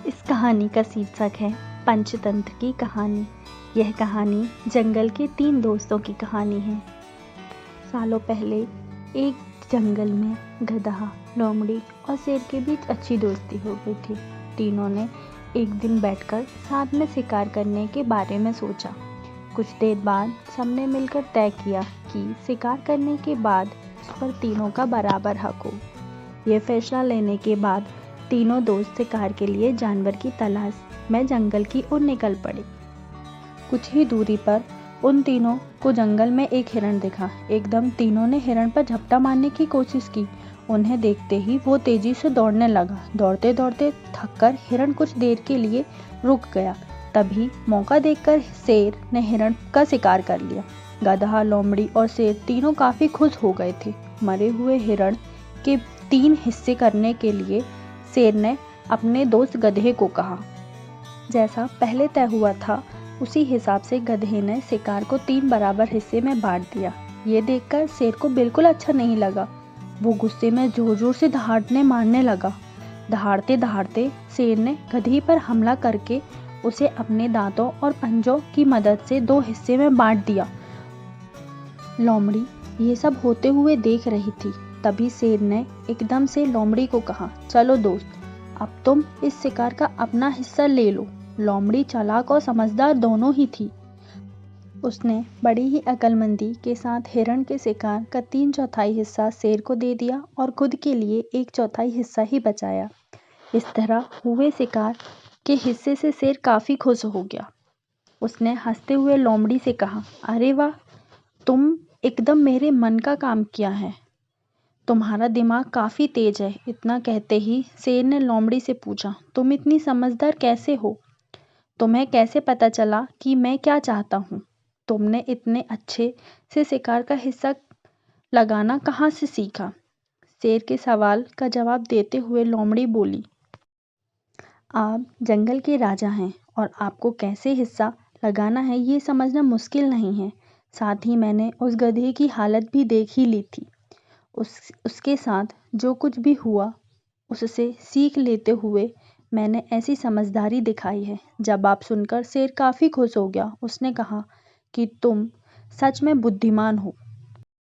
इस कहानी का शीर्षक है पंचतंत्र की कहानी। यह कहानी जंगल के 3 दोस्तों की कहानी है। सालों पहले एक जंगल में गधा, लोमड़ी और शेर के बीच अच्छी दोस्ती हो गई थी। तीनों ने एक दिन बैठकर साथ में शिकार करने के बारे में सोचा। कुछ देर बाद सबने मिलकर तय किया कि शिकार करने के बाद उस पर तीनों का बराबर हक हो। यह फैसला लेने के बाद तीनों दोस्त शिकार के लिए जानवर की तलाश में जंगल की ओर निकल पड़े। कुछ ही दूरी पर उन तीनों को जंगल में एक हिरण दिखा। एकदम तीनों ने हिरण पर झपटा मारने की कोशिश की। उन्हें देखते ही वो तेजी से दौड़ने लगा। दौड़ते दौड़ते थककर हिरण कुछ देर के लिए रुक गया। तभी मौका देखकर शेर ने हिरण का शिकार कर लिया। गधा, लोमड़ी और शेर तीनों काफी खुश हो गए थे। मरे हुए हिरण के 3 हिस्से करने के लिए शेर ने अपने दोस्त गधे को कहा। जैसा पहले तय हुआ था उसी हिसाब से गधे ने शिकार को 3 बराबर हिस्से में बांट दिया। ये देखकर शेर को बिल्कुल अच्छा नहीं लगा। वो गुस्से में जोर जोर से दहाड़ने मारने लगा। दहाड़ते दहाड़ते शेर ने गधे पर हमला करके उसे अपने दांतों और पंजों की मदद से 2 हिस्से में बांट दिया। लोमड़ी ये सब होते हुए देख रही थी। तभी शेर ने एकदम से लोमड़ी को कहा, चलो दोस्त, अब तुम इस शिकार का अपना हिस्सा ले लो। लोमड़ी चालाक और समझदार दोनों ही थी। उसने बड़ी ही अक्लमंदी के साथ हिरण के शिकार का 3/4 हिस्सा शेर को दे दिया और खुद के लिए 1/4 हिस्सा ही बचाया। इस तरह हुए शिकार के हिस्से से शेर काफी खुश हो गया। उसने हंसते हुए लोमड़ी से कहा, अरे वाह, तुम एकदम मेरे मन का काम किया है। तुम्हारा दिमाग काफी तेज है। इतना कहते ही शेर ने लोमड़ी से पूछा, तुम इतनी समझदार कैसे हो? तुम्हें कैसे पता चला कि मैं क्या चाहता हूँ? तुमने इतने अच्छे से शिकार का हिस्सा लगाना कहाँ से सीखा? शेर के सवाल का जवाब देते हुए लोमड़ी बोली, आप जंगल के राजा हैं और आपको कैसे हिस्सा लगाना है ये समझना मुश्किल नहीं है। साथ ही मैंने उस गधे की हालत भी देख ही ली थी। उसके साथ जो कुछ भी हुआ उससे सीख लेते हुए मैंने ऐसी समझदारी दिखाई है। जवाब सुनकर शेर काफी खुश हो गया। उसने कहा कि तुम सच में बुद्धिमान हो।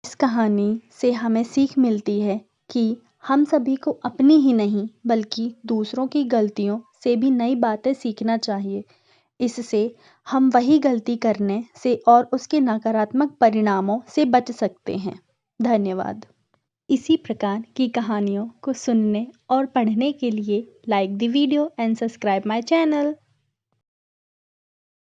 इस कहानी से हमें सीख मिलती है कि हम सभी को अपनी ही नहीं बल्कि दूसरों की गलतियों से भी नई बातें सीखना चाहिए। इससे हम वही गलती करने से और उसके नकारात्मक परिणामों से बच सकते हैं। धन्यवाद। इसी प्रकार की कहानियों को सुनने और पढ़ने के लिए like the video and subscribe my channel.